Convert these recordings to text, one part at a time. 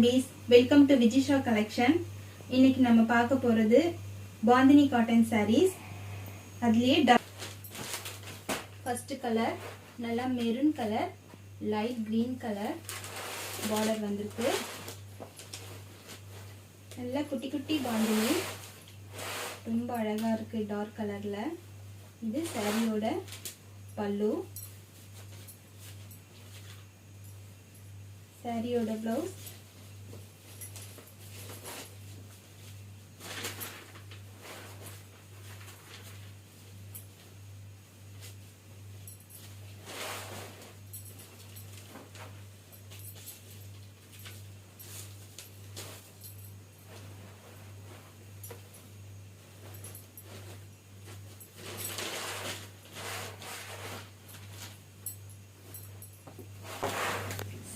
cuties, welcome to Vijisha collection. இன்னைக்கு நம்ம பார்க்க போறது பாந்தினி காட்டன் sarees. அதுலயே first color நல்லா maroon colour, light green colour border வந்திருக்கு. நல்ல குட்டி குட்டி பாந்தினி ரொம்ப அழகா இருக்கு டார்க் கலர்ல. இது சாரியோட பல்லு, சாரியோட ப்ளவுஸ்,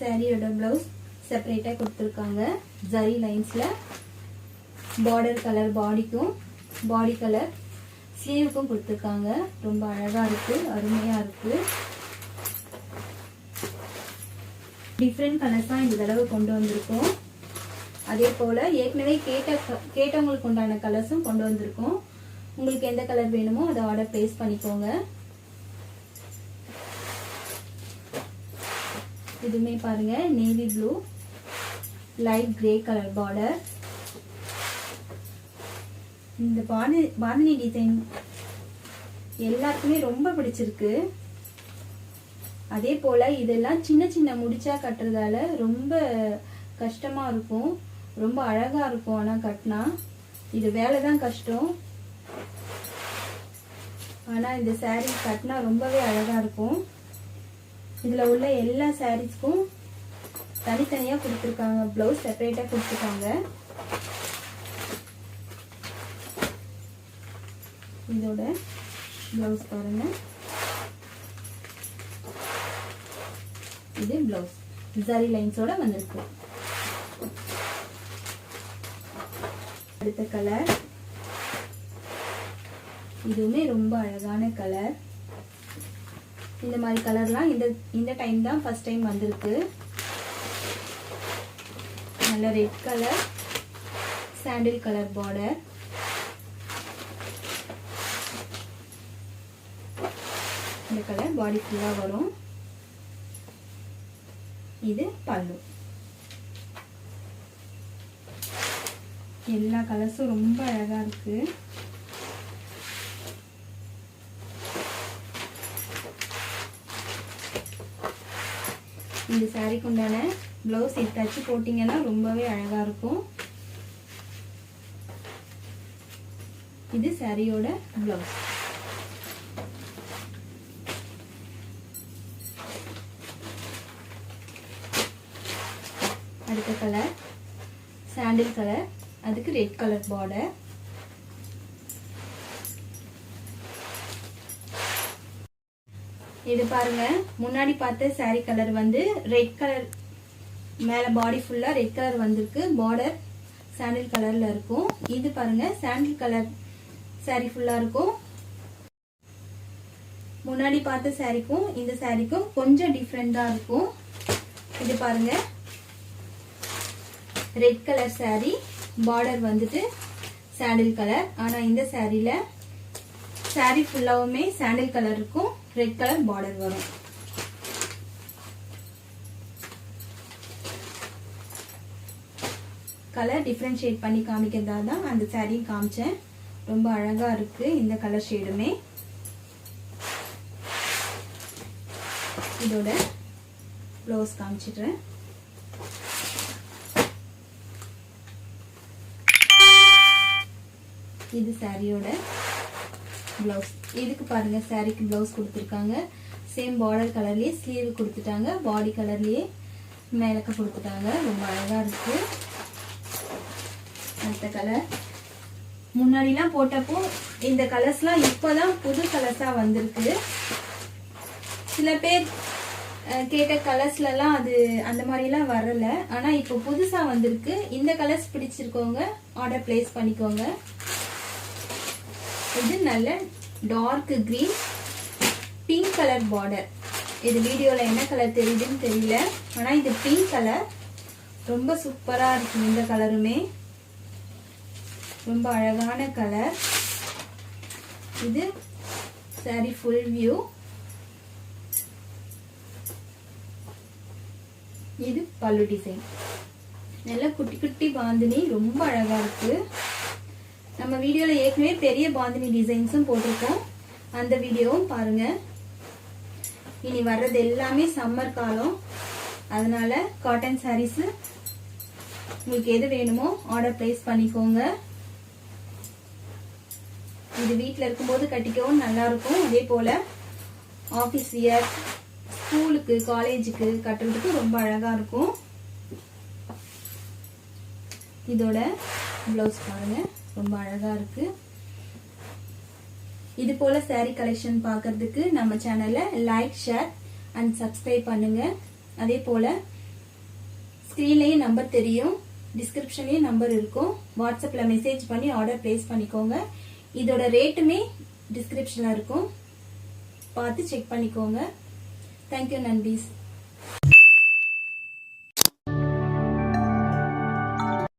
சாரியோட ப்ளவுஸ் செப்பரேட்டா கொடுத்திருக்காங்க. ஜரி லைன்ஸ்ல பார்டர் கலர் பாடிக்கும் பாடி கலர் ஸ்லீவுக்கும் கொடுத்திருக்காங்க. ரொம்ப அழகா இருக்கு, அருமையா இருக்கு. டிஃப்ரெண்ட் கலர்ஸ் தான் இந்த தடவை கொண்டு வந்திருக்கோம். அதே போல ஏற்கனவே கேட்டவங்களுக்கு உண்டான கலர்ஸும் கொண்டு வந்திருக்கோம். உங்களுக்கு எந்த கலர் வேணுமோ அதை ஆர்டர் பிளேஸ் பண்ணிக்கோங்க. இதுமே பாருங்க, navy blue, light grey colour border. இந்த பாந்தினி டிசைன் எல்லாருக்குமே ரொம்ப பிடிச்சிருக்கு. அதே போல இதெல்லாம் சின்ன சின்ன முடிச்சா கட்டுறதால ரொம்ப கஷ்டமா இருக்கும், ரொம்ப அழகா இருக்கும். ஆனா கட்டினா இது வேலைதான் கஷ்டம். ஆனா இந்த சாரீ கட்டினா ரொம்பவே அழகா இருக்கும். இதுல உள்ள எல்லா சாரீஸ்க்கும் தனித்தனியா கொடுத்திருக்காங்க, பிளவுஸ் செப்பரேட்டா கொடுத்திருக்காங்க. இதோட பிளவுஸ் பாருங்க, இது பிளவுஸ் ஜரி லைன்ஸோட வந்திருக்கு. அடுத்த கலர், இதுவுமே ரொம்ப அழகான கலர். இந்த மாதிரி கலர்லாம் இந்த டைம் தான் ஃபர்ஸ்ட் டைம் வந்திருக்கு. நல்ல ரெட் கலர், சாண்டில் கலர் பார்டர். இந்த கலர் பாடி ஃபுல்லா வரும். இது பல்லு. எல்லா கலர்ஸும் ரொம்ப அழகா இருக்கு. இந்த சாரிக்கு உண்டான பிளவுஸ் தச்சு போட்டீங்கன்னா ரொம்பவே அழகா இருக்கும். இது சாரியோட பிளவுஸ். அடுத்த கலர் சாண்டில் கலர், அதுக்கு ரெட் கலர் பார்டர். இது பாருங்க, முன்னாடி பார்த்த சாரி கலர் வந்து ரெட் கலர், மேல பாடி ஃபுல்லா ரெட் கலர் வந்திருக்கு, பார்டர் சாண்டில் கலர்ல இருக்கும். இது பாருங்க சாண்டில் கலர் சாரி ஃபுல்லா இருக்கும். முன்னாடி பார்த்த சாரிக்கும் இந்த சாரிக்கும் கொஞ்சம் டிஃப்ரெண்டா இருக்கும். இது பாருங்க, ரெட் கலர் சாரி, பார்டர் வந்துட்டு சாண்டில் கலர். ஆனா இந்த சாரில சாரி ஃபுல்லாவுமே சாண்டில் கலர் இருக்கும், ரெட் கலர் பார்டர் வரும். கலர் டிஃபரன்ஷியேட் பண்ணி காமிக்கிறதா தான் அந்த சாரியும் காமிச்சேன். ரொம்ப அழகா இருக்கு இந்த கலர் ஷேடுமே. இதோட ப்ளவுஸ் காமிச்சிடுறேன். இது சாரியோட பிளவுஸ். இதுக்கு பாருங்க, சாரிக்கு பிளவுஸ் கொடுத்திருக்காங்க. சேம் பார்டர் கலர்லயே ஸ்லீவ் கொடுத்துட்டாங்க, பாடி கலர்லயே மேலக்க கொடுத்துட்டாங்க. ரொம்ப அழகா இருக்கு. அடுத்த கலர், முன்னாடிலாம் போட்டப்போ இந்த கலர்ஸ்லாம் இப்பதான் புது கலர்ஸா வந்திருக்கு. சில பேர் கேட்ட கலர்ஸ்லாம் அது அந்த மாதிரிலாம் வரல. ஆனா இப்போ புதுசா வந்திருக்கு. இந்த கலர்ஸ் பிடிச்சிருக்கவங்க ஆர்டர் பிளேஸ் பண்ணிக்கோங்க. இது நல்ல dark green pink colour border. இது வீடியோல என்ன கலர் தெரியுதுன்னு தெரியல, ஆனா இது பிங்க் கலர் ரொம்ப சூப்பரா இருக்கு. இந்த கலருமே ரொம்ப அழகான கலர். இது saree full view. இது பல்லு டிசைன். நல்ல குட்டி குட்டி பாந்தினி, ரொம்ப அழகா இருக்கு. நம்ம வீடியோல ஏற்கனவே பெரிய பாந்தினி டிசைன்ஸும் போட்டிருக்கோம், அந்த வீடியோவும் பாருங்க. இனி வர்றது எல்லாமே சம்மர் காலம், அதனால காட்டன் சாரீஸ் உங்களுக்கு எது வேணுமோ ஆர்டர் பிளேஸ் பண்ணிக்கோங்க. இது வீட்டில் இருக்கும்போது கட்டிக்கவும் நல்லா இருக்கும். அதே போல ஆஃபீஸ் வியர், ஸ்கூலுக்கு காலேஜுக்கு கட்டுறதுக்கு ரொம்ப அழகா இருக்கும். இதோட பிளவுஸ் பாருங்க, ரொம்ப அழகா இருக்கு. இது போல saree கலெக்ஷன் பார்க்கிறதுக்கு நம்ம சேனலை லைக், ஷேர் அண்ட் சப்ஸ்கிரைப் பண்ணுங்க. அதே போல ஸ்கிரீன்லயும் நம்பர் தெரியும், டிஸ்கிரிப்ஷன்லயும் நம்பர் இருக்கும். வாட்ஸ்அப்ல மெசேஜ் பண்ணி ஆர்டர் பிளேஸ் பண்ணிக்கோங்க. இதோட ரேட்டுமே டிஸ்கிரிப்ஷன்ல இருக்கும், பார்த்து செக் பண்ணிக்கோங்க. தேங்க்யூ நண்பீஸ்.